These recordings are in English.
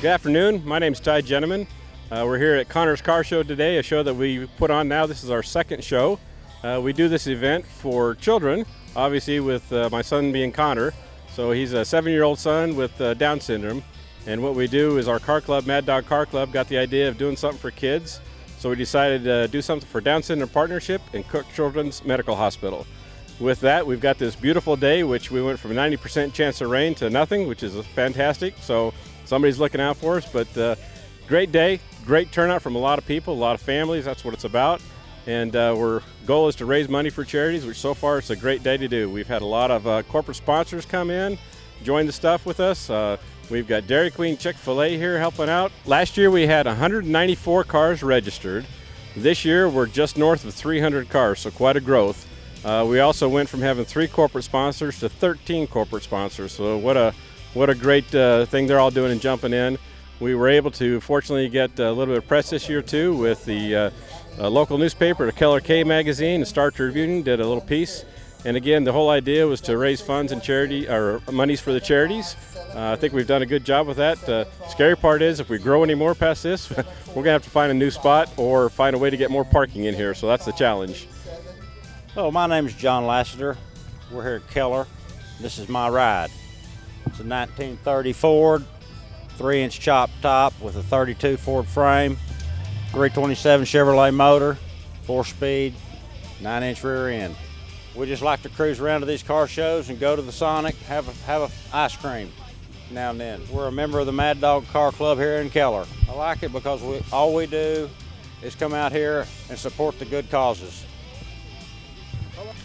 Good afternoon. My name is Ty Gentleman. We're here at Connor's Car Show today, a show that we put on now. This is our second show. We do this event for children, obviously with my son being Connor. So he's a 7-year-old son with Down syndrome. And what we do is our car club, Mad Dog Car Club, got the idea of doing something for kids. So we decided to do something for Down Syndrome Partnership and Cook Children's Medical Hospital. With that, we've got this beautiful day, which we went from 90% chance of rain to nothing, which is fantastic. So somebody's looking out for us, but great day, great turnout from a lot of people, a lot of families. That's what it's about. And our goal is to raise money for charities, which so far it's a great day to do. We've had a lot of corporate sponsors come in, join the stuff with us. We've got Dairy Queen, Chick-fil-A here helping out. Last year we had 194 cars registered. This year we're just north of 300 cars, so quite a growth. We also went from having 3 corporate sponsors to 13 corporate sponsors. So what a great thing they're all doing and jumping in. We were able to fortunately get a little bit of press this year too with the local newspaper, the Keller magazine, the Star Tribune did a little piece. And again, the whole idea was to raise funds and charity or monies for the charities. I think we've done a good job with that. Scary part is if we grow any more past this, we're gonna have to find a new spot or find a way to get more parking in here. So that's the challenge. Hello, my name is John Lasseter. We're here at Keller. This is my ride. It's a 1930 Ford, 3-inch chop top with a 32 Ford frame, 327 Chevrolet motor, 4-speed, 9-inch rear end. We just like to cruise around to these car shows and go to the Sonic, have a ice cream now and then. We're a member of the Mad Dog Car Club here in Keller. I like it because all we do is come out here and support the good causes.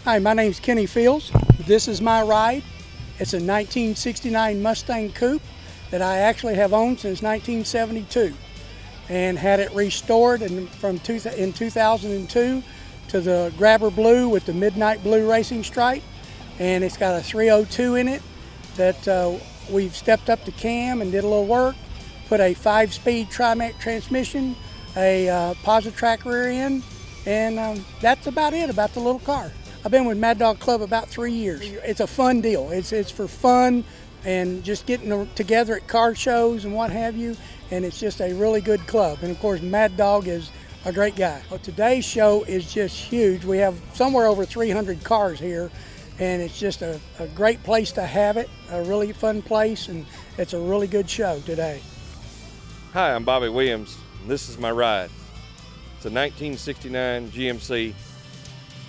Hi, my name's Kenny Fields. This is my ride. It's a 1969 Mustang Coupe that I actually have owned since 1972 and had it restored in 2002 to the grabber blue with the midnight blue racing stripe, and it's got a 302 in it that we've stepped up the cam and did a little work, put a 5-speed Trimac transmission, a Positrack rear end, and that's about it about the little car. I've been with Mad Dog Club about 3 years. It's a fun deal. It's for fun and just getting together at car shows and what have you, and it's just a really good club. And of course, Mad Dog is a great guy. Well, today's show is just huge. We have somewhere over 300 cars here, and it's just a great place to have it, a really fun place, and it's a really good show today. Hi, I'm Bobby Williams, and this is my ride. It's a 1969 GMC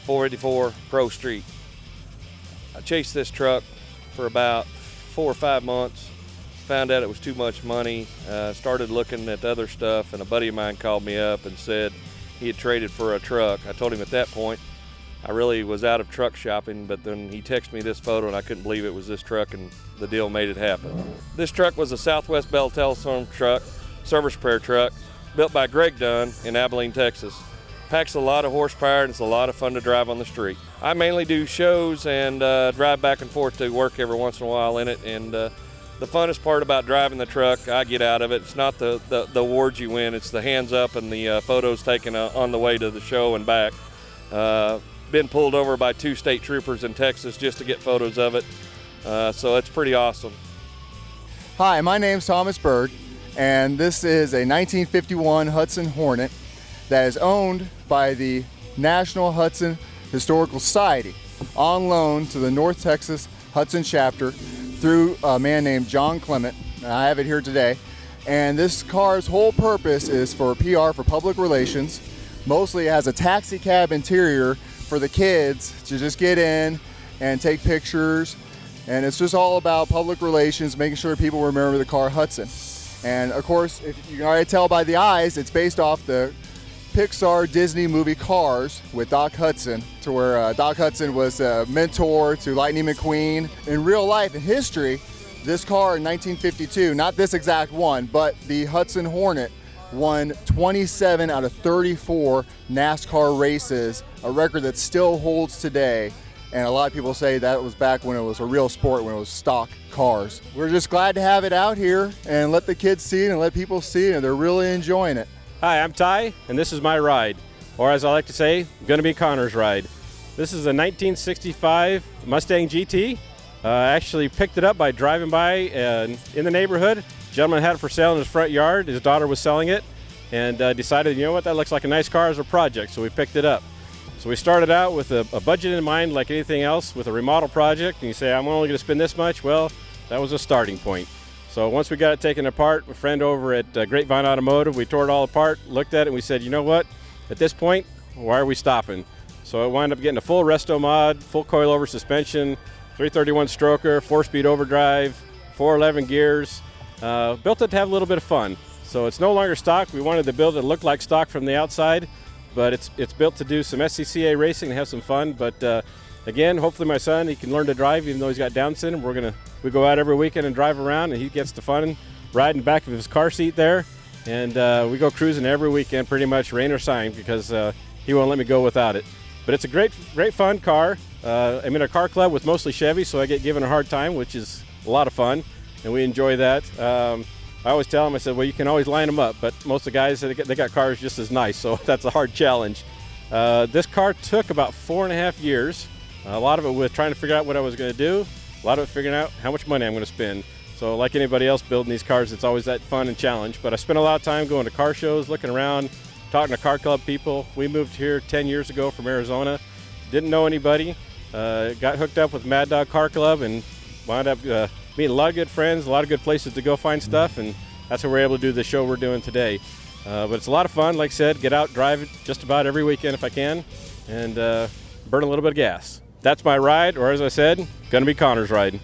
484 Pro Street. I chased this truck for about 4 or 5 months, found out it was too much money, started looking at other stuff, and a buddy of mine called me up and said he had traded for a truck. I told him at that point I really was out of truck shopping, but then he texted me this photo and I couldn't believe it was this truck, and the deal made it happen. This truck was a Southwest Bell Telephone truck, service repair truck, built by Greg Dunn in Abilene, Texas. Packs a lot of horsepower and it's a lot of fun to drive on the street. I mainly do shows and drive back and forth to work every once in a while in it, and the funnest part about driving the truck I get out of it, it's not the awards you win, it's the hands up and the photos taken on the way to the show and back. Been pulled over by 2 state troopers in Texas just to get photos of it, so it's pretty awesome. Hi, my name's Thomas Berg, and this is a 1951 Hudson Hornet that is owned by the National Hudson Historical Society on loan to the North Texas Hudson chapter through a man named John Clement. And I have it here today. And this car's whole purpose is for PR, for public relations. Mostly it has a taxi cab interior for the kids to just get in and take pictures. And it's just all about public relations, making sure people remember the car Hudson. And of course, if you can already tell by the eyes, it's based off the Pixar Disney movie Cars with Doc Hudson, to where Doc Hudson was a mentor to Lightning McQueen. In real life, in history, this car in 1952, not this exact one, but the Hudson Hornet won 27 out of 34 NASCAR races, a record that still holds today. And a lot of people say that was back when it was a real sport, when it was stock cars. We're just glad to have it out here and let the kids see it and let people see it, and they're really enjoying it. Hi, I'm Ty, and this is my ride, or as I like to say, gonna be Connor's ride. This is a 1965 Mustang GT. Actually picked it up by driving by in the neighborhood. Gentleman had it for sale in his front yard. His daughter was selling it, and decided, you know what, that looks like a nice car as a project, so we picked it up. So we started out with a budget in mind, like anything else, with a remodel project, and you say, I'm only going to spend this much. Well, that was a starting point. So once we got it taken apart, a friend over at Grapevine Automotive, we tore it all apart, looked at it, and we said, you know what, at this point, why are we stopping? So it wound up getting a full resto mod, full coilover suspension, 331 stroker, 4-speed overdrive, 411 gears. Built it to have a little bit of fun. So it's no longer stock. We wanted to build it to look like stock from the outside, but it's built to do some SCCA racing and have some fun. But again, hopefully my son, he can learn to drive even though he's got Down syndrome. We go out every weekend and drive around, and he gets the fun riding back of his car seat there. And we go cruising every weekend, pretty much rain or shine, because he won't let me go without it. But it's a great fun car. I'm in a car club with mostly Chevy, so I get given a hard time, which is a lot of fun, and we enjoy that. I always tell them, I said, well, you can always line them up, but most of the guys, they got cars just as nice, so that's a hard challenge. This car took about 4.5 years. A lot of it with trying to figure out what I was going to do, a lot of it figuring out how much money I'm going to spend. So like anybody else building these cars, it's always that fun and challenge. But I spent a lot of time going to car shows, looking around, talking to car club people. We moved here 10 years ago from Arizona. Didn't know anybody. Got hooked up with Mad Dog Car Club and wound up meeting a lot of good friends, a lot of good places to go find stuff, and that's how we're able to do the show we're doing today. But it's a lot of fun, like I said, get out, drive it just about every weekend if I can, and burn a little bit of gas. That's my ride, or as I said, gonna be Connor's riding.